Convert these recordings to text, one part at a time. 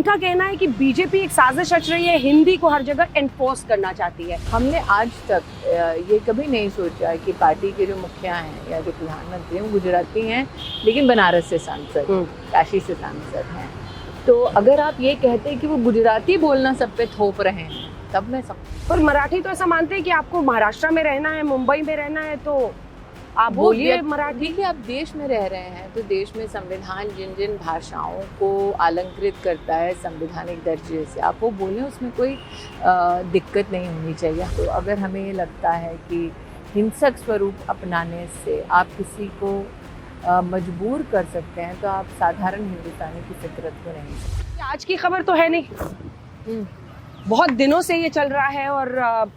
इनका कहना है कि बीजेपी एक साजिश रच रही है, हिंदी को हर जगह एनफोर्स करना चाहती है। हमने आज तक ये कभी नहीं सोचा कि पार्टी के जो मुखिया हैं या जो प्रधानमंत्री हैं वो गुजराती हैं लेकिन बनारस से सांसद, काशी से सांसद हैं। तो अगर आप ये कहते हैं कि वो गुजराती बोलना सब पे थोप रहे हैं तब मैं समझ। और मराठी तो ऐसा मानते हैं कि आपको महाराष्ट्र में रहना है, मुंबई में रहना है, तो आप बोलिए मराठी। कि आप देश में रह रहे हैं तो देश में संविधान जिन जिन भाषाओं को अलंकृत करता है संवैधानिक दर्जे से, आप वो बोलें, उसमें कोई दिक्कत नहीं होनी चाहिए। तो अगर हमें ये लगता है कि हिंसक स्वरूप अपनाने से आप किसी को मजबूर कर सकते हैं तो आप साधारण हिंदुस्तानी की फितरत को नहीं। आज की खबर तो है नहीं, बहुत दिनों से ये चल रहा है और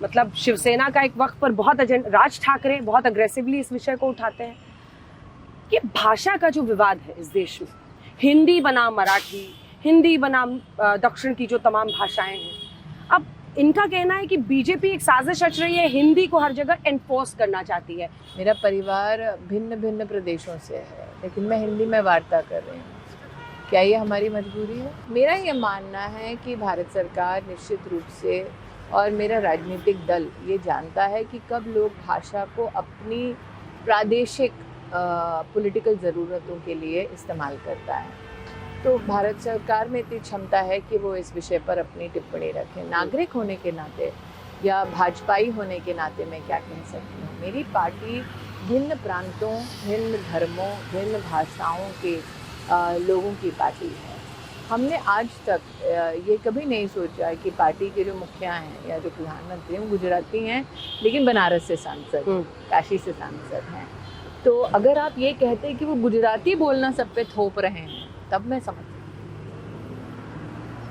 मतलब शिवसेना का एक वक्त पर बहुत राज ठाकरे बहुत अग्रेसिवली इस विषय को उठाते हैं कि भाषा का जो विवाद है इस देश में, हिंदी बनाम मराठी, हिंदी बनाम दक्षिण की जो तमाम भाषाएं हैं, अब इनका कहना है कि बीजेपी एक साजिश रच रही है, हिंदी को हर जगह एनफोर्स करना चाहती है। मेरा परिवार भिन्न भिन्न प्रदेशों से है लेकिन मैं हिंदी में वार्ता कर रही हूँ। क्या ये हमारी मजबूरी है? मेरा ये मानना है कि भारत सरकार निश्चित रूप से और मेरा राजनीतिक दल ये जानता है कि कब लोग भाषा को अपनी प्रादेशिक पॉलिटिकल ज़रूरतों के लिए इस्तेमाल करता है। तो भारत सरकार में इतनी क्षमता है कि वो इस विषय पर अपनी टिप्पणी रखें। नागरिक होने के नाते या भाजपाई होने के नाते मैं क्या कह सकती हूँ, मेरी पार्टी भिन्न प्रांतों, भिन्न धर्मों, भिन्न भाषाओं के लोगों की पार्टी है। हमने आज तक ये कभी नहीं सोचा कि पार्टी के जो मुखिया हैं या जो प्रधानमंत्री हैं वो गुजराती हैं लेकिन बनारस से सांसद, काशी से सांसद हैं। तो अगर आप ये कहते हैं कि वो गुजराती बोलना सब पे थोप रहे हैं तब मैं समझ।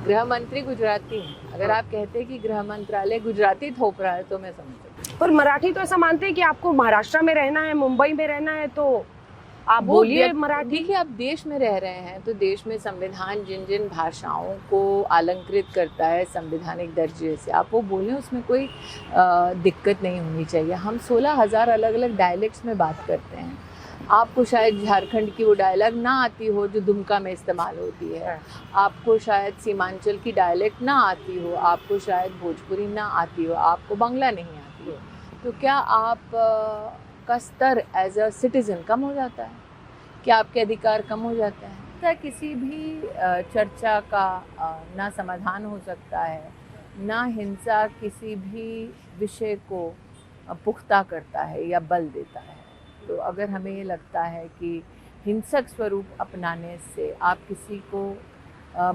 गृह मंत्री गुजराती हैं, अगर आप कहते हैं कि गृह मंत्रालय गुजराती थोप रहा है तो मैं समझ। पर मराठी तो ऐसा मानते हैं कि आपको महाराष्ट्र में रहना है, मुंबई में रहना है, तो आप बोलिए मराठी। कि आप देश में रह रहे हैं तो देश में संविधान जिन जिन भाषाओं को अलंकृत करता है संवैधानिक दर्जे से, आप वो बोलें, उसमें कोई दिक्कत नहीं होनी चाहिए। हम 16,000 अलग अलग डायलेक्ट्स में बात करते हैं। आपको शायद झारखंड की वो डायलॉग ना आती हो जो दुमका में इस्तेमाल होती है, आपको शायद सीमांचल की डायलेक्ट ना आती हो, आपको शायद भोजपुरी ना आती हो, आपको बांग्ला नहीं आती हो, तो क्या आप का स्तर एज अ सिटीज़न कम हो जाता है? क्या आपके अधिकार कम हो जाते हैं? क्या किसी भी चर्चा का ना समाधान हो सकता है, ना हिंसा किसी भी विषय को पुख्ता करता है या बल देता है। तो अगर हमें ये लगता है कि हिंसक स्वरूप अपनाने से आप किसी को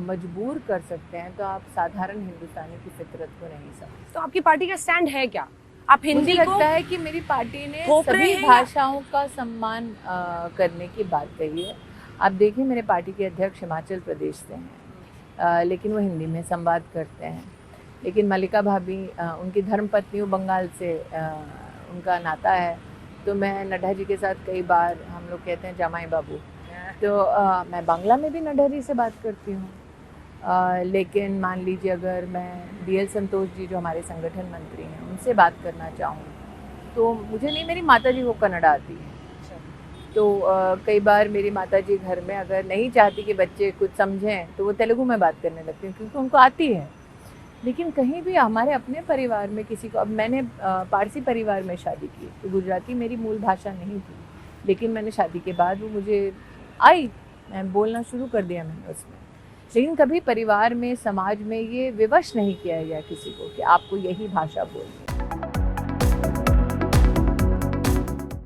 मजबूर कर सकते हैं तो आप साधारण हिंदुस्तानी की फितरत को नहीं समझते। तो आपकी पार्टी का स्टैंड है क्या? आप हिंदी को लगता है कि मेरी पार्टी ने सभी भाषाओं का सम्मान करने की बात कही है। आप देखिए मेरे पार्टी के अध्यक्ष हिमाचल प्रदेश से हैं लेकिन वो हिंदी में संवाद करते हैं। लेकिन मल्लिका भाभी, उनकी धर्मपत्नी वो बंगाल से उनका नाता है। तो मैं नड्डा जी के साथ कई बार, हम लोग कहते हैं जमाई बाबू, तो मैं बांग्ला में भी नड्डा जी से बात करती हूँ। लेकिन मान लीजिए अगर मैं DL संतोष जी जो हमारे संगठन मंत्री हैं उनसे बात करना चाहूँ तो मुझे नहीं, मेरी माताजी को कन्नड़ा आती है। तो कई बार मेरी माताजी घर में अगर नहीं चाहती कि बच्चे कुछ समझें तो वो तेलुगु में बात करने लगती हैं क्योंकि उनको आती है। लेकिन कहीं भी हमारे अपने परिवार में किसी को, अब मैंने पारसी परिवार में शादी की तो गुजराती मेरी मूल भाषा नहीं थी, लेकिन मैंने शादी के बाद वो मुझे आई, मैं बोलना शुरू कर दिया मैंने उसमें। लेकिन कभी परिवार में, समाज में ये विवश नहीं किया गया किसी को कि आपको यही भाषा बोलनी है।